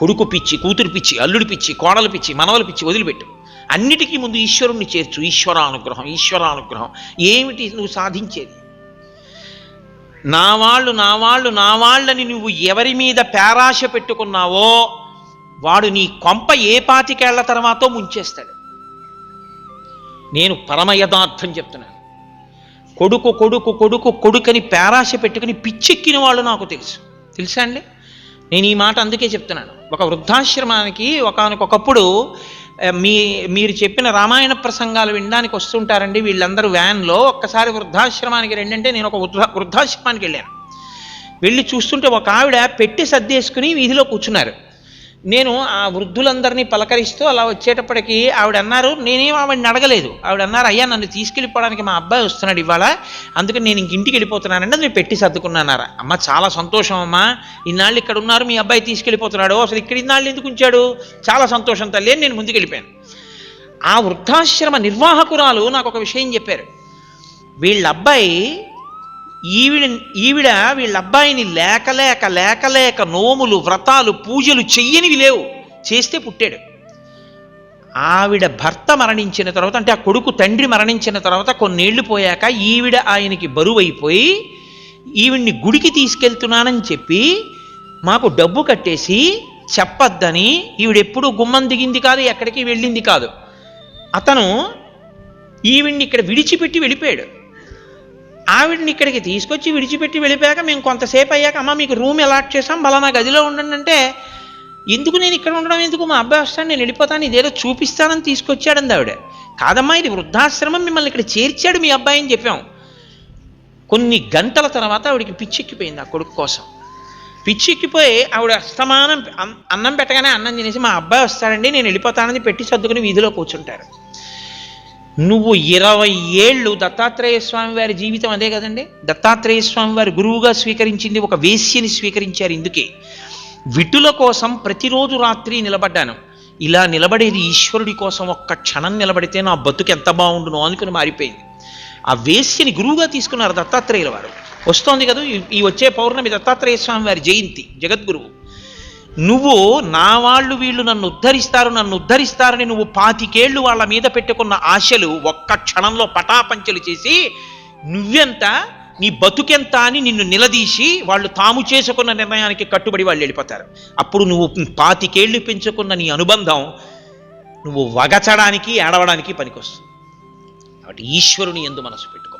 కొడుకు పిచ్చి, కూతురు పిచ్చి, అల్లుడి పిచ్చి, కోడలు పిచ్చి, మనవలు పిచ్చి వదిలిపెట్టు. అన్నిటికీ ముందు ఈశ్వరుణ్ణి చేర్చు. ఈశ్వరానుగ్రహం, ఈశ్వరానుగ్రహం. ఏమిటి నువ్వు సాధించేది? నా వాళ్ళు నా వాళ్ళు నా వాళ్ళని నువ్వు ఎవరి మీద పేరాశ పెట్టుకున్నావో వాడు నీ కొంప ఏ పాతికేళ్ల తర్వాతో ముంచేస్తాడు. నేను పరమ యథార్థం చెప్తున్నాను. కొడుకు కొడుకు కొడుకు కొడుకని పేరాశ పెట్టుకుని పిచ్చెక్కిన వాళ్ళు నాకు తెలుసా అండి? నేను ఈ మాట అందుకే చెప్తున్నాను. ఒక వృద్ధాశ్రమానికి ఒకనకొకప్పుడు మీరు చెప్పిన రామాయణ ప్రసంగాలు వినడానికి వస్తుంటారండి వీళ్ళందరూ వ్యాన్లో. ఒక్కసారి వృద్ధాశ్రమానికి రండి, నేను ఒక వృద్ధాశ్రమానికి వెళ్ళాను. వెళ్ళి చూస్తుంటే ఒక ఆవిడ పెట్టి సర్దేసుకుని వీధిలో కూర్చున్నారు. నేను ఆ వృద్ధులందరినీ పలకరిస్తూ అలా వచ్చేటప్పటికి ఆవిడ అన్నారు, నేనేం ఆవిడని అడగలేదు. ఆవిడ అన్నారు, అయ్యా నన్ను తీసుకెళ్ళిపోవడానికి మా అబ్బాయి వస్తున్నాడు ఇవాళ, అందుకని నేను ఇంటికి వెళ్ళిపోతున్నానండి, నేను పెట్టి సర్దుకున్నానారా. అమ్మ చాలా సంతోషం అమ్మా, ఇన్నాళ్ళు ఇక్కడ ఉన్నారు, మీ అబ్బాయి తీసుకెళ్ళిపోతున్నాడు, అసలు ఇక్కడ ఇన్నాళ్ళు ఎందుకు ఉంచాడు, చాలా సంతోషం తల్లి అని నేను ముందుకు వెళ్ళిపోయాను. ఆ వృద్ధాశ్రమ నిర్వాహకురాలు నాకు ఒక విషయం చెప్పారు. వీళ్ళ అబ్బాయి ఈవిడ వీళ్ళ అబ్బాయిని లేక నోములు, వ్రతాలు, పూజలు చెయ్యనివి లేవు, చేస్తే పుట్టాడు. ఆవిడ భర్త మరణించిన తర్వాత, అంటే ఆ కొడుకు తండ్రి మరణించిన తర్వాత కొన్నేళ్లు పోయాక ఈవిడ ఆయనకి బరువైపోయి ఈవిడ్ని గుడికి తీసుకెళ్తున్నానని చెప్పి మాకు డబ్బు కట్టేసి చెప్పొద్దని, ఈవిడెప్పుడు గుమ్మం దిగింది కాదు, ఎక్కడికి వెళ్ళింది కాదు. అతను ఈవిడ్ని ఇక్కడ విడిచిపెట్టి వెళ్ళిపోయాడు. ఆవిడ్ని ఇక్కడికి తీసుకొచ్చి విడిచిపెట్టి వెళ్ళిపోయాక మేము కొంతసేపు అయ్యాక, అమ్మ మీకు రూమ్ అలాట్ చేసాం, బలానా గదిలో ఉండండి అంటే, ఎందుకు నేను ఇక్కడ ఉండడం ఎందుకు, మా అబ్బాయి వస్తాను, నేను వెళ్ళిపోతాను, ఇదేదో చూపిస్తానని తీసుకొచ్చాడంది ఆవిడ. కాదమ్మా ఇది వృద్ధాశ్రమం, మిమ్మల్ని ఇక్కడ చేర్చాడు మీ అబ్బాయి అని చెప్పాం. కొన్ని గంటల తర్వాత ఆవిడికి పిచ్చెక్కిపోయింది ఆ కొడుకు కోసం. పిచ్చెక్కిపోయి ఆవిడ అస్తమానం అన్నం పెట్టగానే అన్నం తినేసి, మా అబ్బాయి వస్తాడండి నేను వెళ్ళిపోతానని పెట్టి సర్దుకుని వీధిలో కూర్చుంటారు. నువ్వు 20 ఏళ్ళు దత్తాత్రేయ స్వామి వారి జీవితం అదే కదండి. దత్తాత్రేయ స్వామి వారి గురువుగా స్వీకరించింది ఒక వేశ్యని స్వీకరించారు. ఇందుకే విటుల కోసం ప్రతిరోజు రాత్రి నిలబడ్డాను. ఇలా నిలబడేది ఈశ్వరుడి కోసం, ఒక్క క్షణం నిలబడితే నా బతుకు ఎంత బాగుండునో అనుకుని మారిపోయింది. ఆ వేశ్యని గురువుగా తీసుకున్నారు దత్తాత్రేయుల వారు. వస్తోంది కదా ఈ వచ్చే పౌర్ణమి దత్తాత్రేయ స్వామి వారి జయంతి, జగద్గురువు. నువ్వు నా వాళ్ళు వీళ్ళు నన్ను ఉద్ధరిస్తారని నువ్వు 25 ఏళ్ళు వాళ్ళ మీద పెట్టుకున్న ఆశలు ఒక్క క్షణంలో పటాపంచలు చేసి, నువ్వెంత నీ బతుకెంత అని నిన్ను నిలదీసి వాళ్ళు తాము చేసుకున్న నిర్ణయానికి కట్టుబడి వాళ్ళు వెళ్ళిపోతారు. అప్పుడు నువ్వు 25 ఏళ్ళు పెంచుకున్న నీ అనుబంధం నువ్వు వగచడానికి, ఏడవడానికి పనికొస్తుంది. కాబట్టి ఈశ్వరుని యందు మనసు పెట్టు.